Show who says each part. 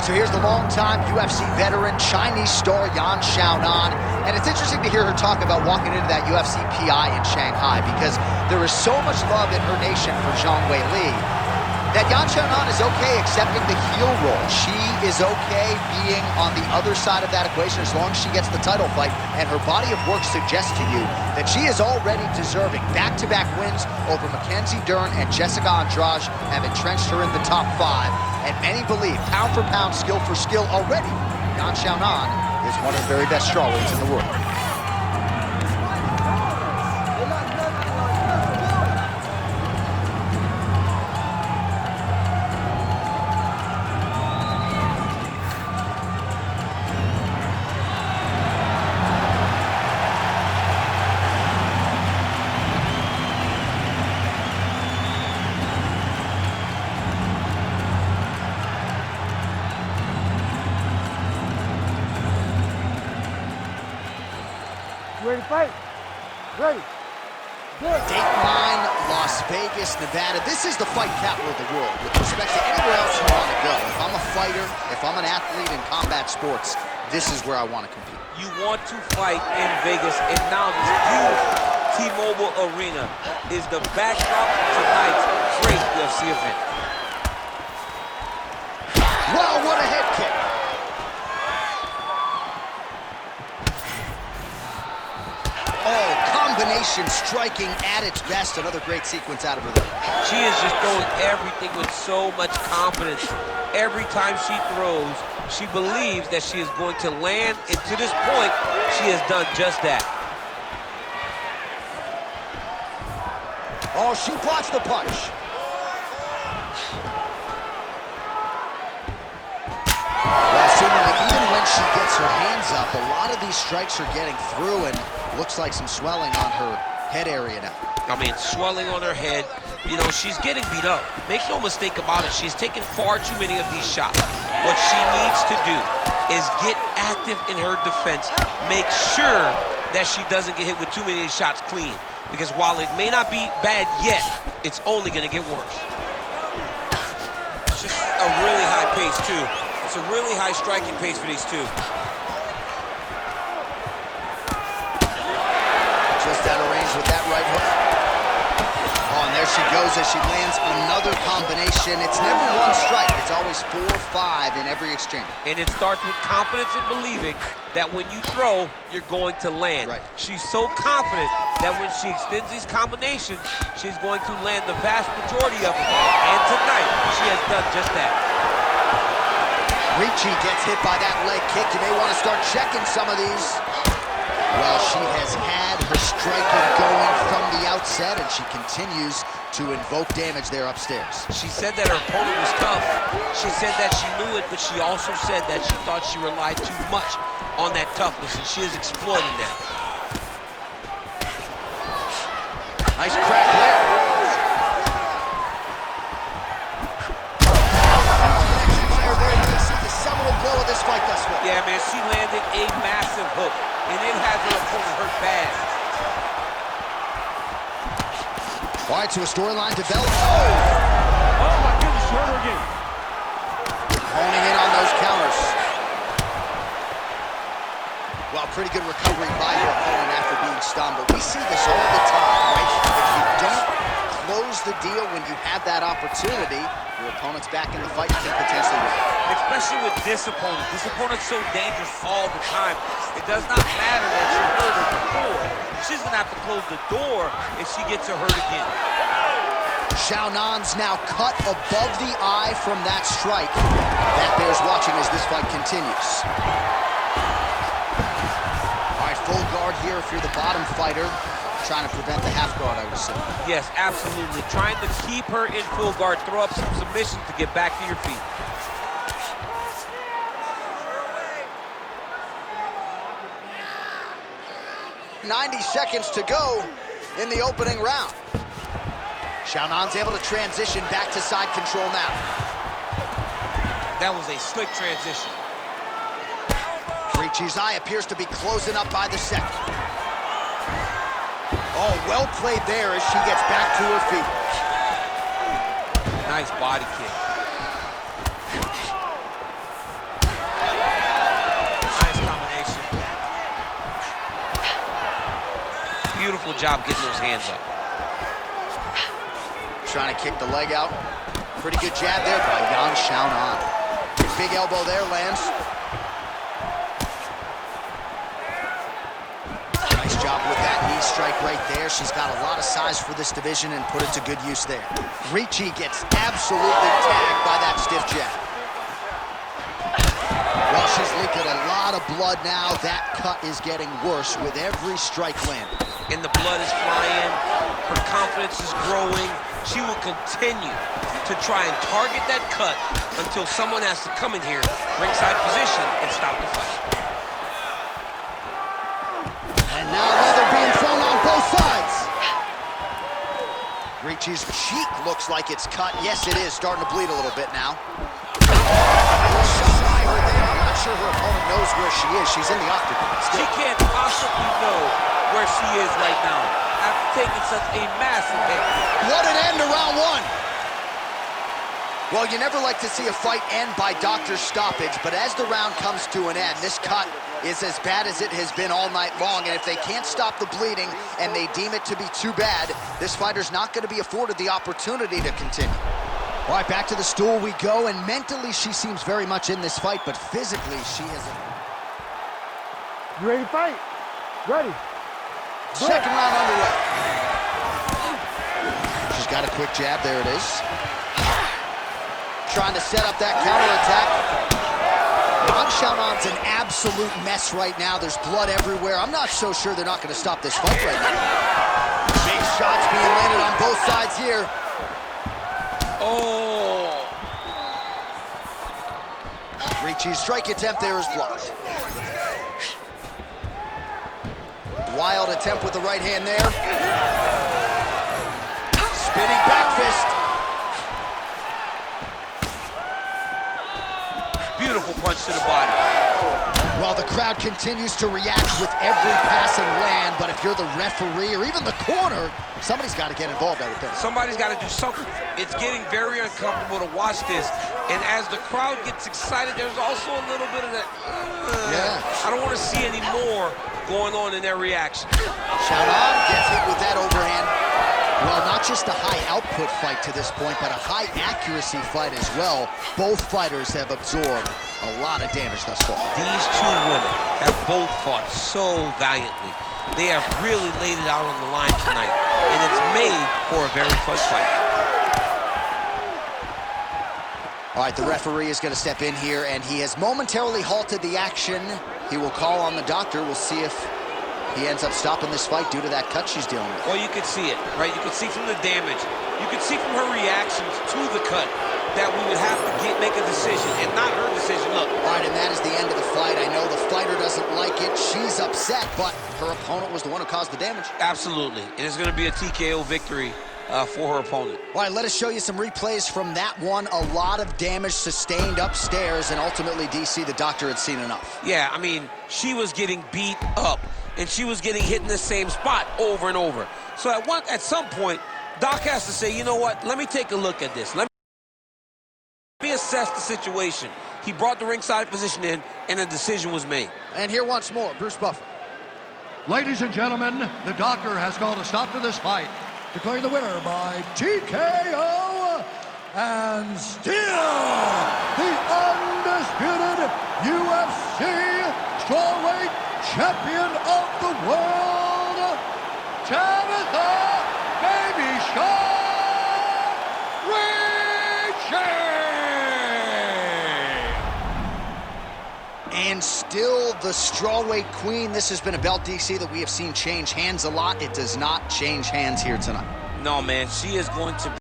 Speaker 1: right, so here's the longtime UFC veteran, Chinese star Yan Xiaonan. And it's interesting to hear her talk about walking into that UFC PI in Shanghai, because there is so much love in her nation for Zhang Weili that Yan Xiaonan is okay accepting the heel role. She is okay being on the other side of that equation as long as she gets the title fight. And her body of work suggests to you that she is already deserving. Back-to-back wins over Mackenzie Dern and Jessica Andrade have entrenched her in the top 5. And many believe, pound for pound, skill for skill already, Yan Xiaonan is one of the very best strawweights in the world.
Speaker 2: Ready to fight? Ready. Good.
Speaker 1: Dateline, Las Vegas, Nevada. This is the fight capital of the world with respect to anywhere else you want to go. If I'm a fighter, if I'm an athlete in combat sports, this is where I want to compete.
Speaker 3: You want to fight in Vegas, and now this beautiful T-Mobile Arena is the backdrop of tonight's great UFC event.
Speaker 1: Wow, what a head kick. Oh, combination striking at its best. Another great sequence out of her there.
Speaker 3: She is just throwing everything with so much confidence. Every time she throws, she believes that she is going to land, and to this point, she has done just that.
Speaker 1: Oh, she blocks the punch. Well, seemingly, even when she gets her hands up, a lot of these strikes are getting through, and looks like some swelling on her head area now.
Speaker 3: I mean, swelling on her head. You know, she's getting beat up. Make no mistake about it. She's taken far too many of these shots. What she needs to do is get active in her defense. Make sure that she doesn't get hit with too many of these shots clean. Because while it may not be bad yet, it's only going to get worse. It's just a really high pace, too. It's a really high striking pace for these two.
Speaker 1: Just out of range with that right hook. Oh, and there she goes as she lands another combination. It's never one strike. It's always 4 or 5 in every exchange.
Speaker 3: And it starts with confidence and believing that when you throw, you're going to land.
Speaker 1: Right.
Speaker 3: She's so confident that when she extends these combinations, she's going to land the vast majority of them. And tonight, she has done just that.
Speaker 1: Ricci gets hit by that leg kick. You may want to start checking some of these. Well, she has had her striking going from the outset, and she continues to invoke damage there upstairs.
Speaker 3: She said that her opponent was tough. She said that she knew it, but she also said that she thought she relied too much on that toughness, and she is exploiting that.
Speaker 1: Nice crack there. Blow of this fight thus far.
Speaker 3: Yeah, man, she landed a massive hook, and it has her opponent hurt bad.
Speaker 1: All right, so a storyline developed.
Speaker 2: Oh my goodness, she hurt her again.
Speaker 1: Honing in on those counters. Well, pretty good recovery by her opponent after being stunned, but we see this all the time, right? If you don't close the deal when you have that opportunity, your opponent's back in the fight, you can potentially win.
Speaker 3: Especially with this opponent. This opponent's so dangerous all the time. It does not matter that she hurt her before. She's gonna have to close the door if she gets her hurt again.
Speaker 1: Xiaonan's now cut above the eye from that strike. That bears watching as this fight continues. All right, full guard here if you're the bottom fighter. Trying to prevent the half guard, I would say.
Speaker 3: Yes, absolutely. Trying to keep her in full guard, throw up some submissions to get back to your feet.
Speaker 1: .90 seconds to go in the opening round. Xiaonan's able to transition back to side control now.
Speaker 3: That was a slick transition.
Speaker 1: Ricci's eye appears to be closing up by the second. Oh, well played there as she gets back to her feet.
Speaker 3: Nice body kick. beautiful job getting those hands up.
Speaker 1: Trying to kick the leg out. Pretty good jab there by Yan Xiaonan. Big elbow there, lands. Nice job with that knee strike right there. She's got a lot of size for this division and put it to good use there. Ricci gets absolutely tagged by that stiff jab. Well, she's leaking a lot of blood now. That cut is getting worse with every strike landed.
Speaker 3: And the blood is flying. Her confidence is growing. She will continue to try and target that cut until someone has to come in here, ringside position, and stop the fight.
Speaker 1: And now leather being thrown on both sides. Ricci's cheek looks like it's cut. Yes, it is. Starting to bleed a little bit now. Shot by her there. I'm not sure her opponent knows where she is. She's in the octagon.
Speaker 3: She can't possibly know where she is right now after taking such a massive hit.
Speaker 1: What an end to round one. Well, you never like to see a fight end by doctor's stoppage, but as the round comes to an end, this cut is as bad as it has been all night long, and if they can't stop the bleeding and they deem it to be too bad, this fighter's not going to be afforded the opportunity to continue. All right, back to the stool we go, and mentally she seems very much in this fight, but physically she is...
Speaker 2: You ready to fight? Ready.
Speaker 1: Second round underway. She's got a quick jab. There it is. Trying to set up that counterattack. Yan Xiaonan's an absolute mess right now. There's blood everywhere. I'm not so sure they're not going to stop this fight right now. Big shots being landed on both sides here.
Speaker 3: Oh!
Speaker 1: Ricci's strike attempt there is blocked. Wild attempt with the right hand there. Spinning back fist.
Speaker 3: Beautiful punch to the body.
Speaker 1: Well, the crowd continues to react with every passing land, but if you're the referee or even the corner, somebody's got to get involved, I would think.
Speaker 3: Somebody's got to do something. It's getting very uncomfortable to watch this, and as the crowd gets excited, there's also a little bit of that, I don't want to see any more going on in their reaction.
Speaker 1: Xiaonan gets hit with that overhand. Well, not just a high-output fight to this point, but a high-accuracy fight as well. Both fighters have absorbed a lot of damage thus far.
Speaker 3: These two women have both fought so valiantly. They have really laid it out on the line tonight, and it's made for a very fun fight.
Speaker 1: All right, the referee is going to step in here, and he has momentarily halted the action. He will call on the doctor. We'll see if he ends up stopping this fight due to that cut she's dealing with.
Speaker 3: Well, you could see it, right? You could see from the damage. You could see from her reactions to the cut that we would have to make a decision, and not her decision. Look.
Speaker 1: All right, and that is the end of the fight. I know the fighter doesn't like it. She's upset, but her opponent was the one who caused the damage.
Speaker 3: Absolutely. It is going to be a TKO victory for her opponent.
Speaker 1: All right, let us show you some replays from that one. A lot of damage sustained upstairs, and ultimately, DC, the doctor, had seen enough.
Speaker 3: Yeah, I mean, she was getting beat up, and she was getting hit in the same spot over and over. So at some point, Doc has to say, you know what, let me take a look at this. Let me assess the situation. He brought the ringside position in, and a decision was made.
Speaker 1: And here once more, Bruce Buffer.
Speaker 4: Ladies and gentlemen, the doctor has called a stop to this fight, declaring the winner by TKO, and still the undisputed UFC strawweight champion of the world, Tabitha Baby Shaw Ricci!
Speaker 1: And still the strawweight queen. This has been a belt, DC, that we have seen change hands a lot. It does not change hands here tonight.
Speaker 3: No, man, she is going to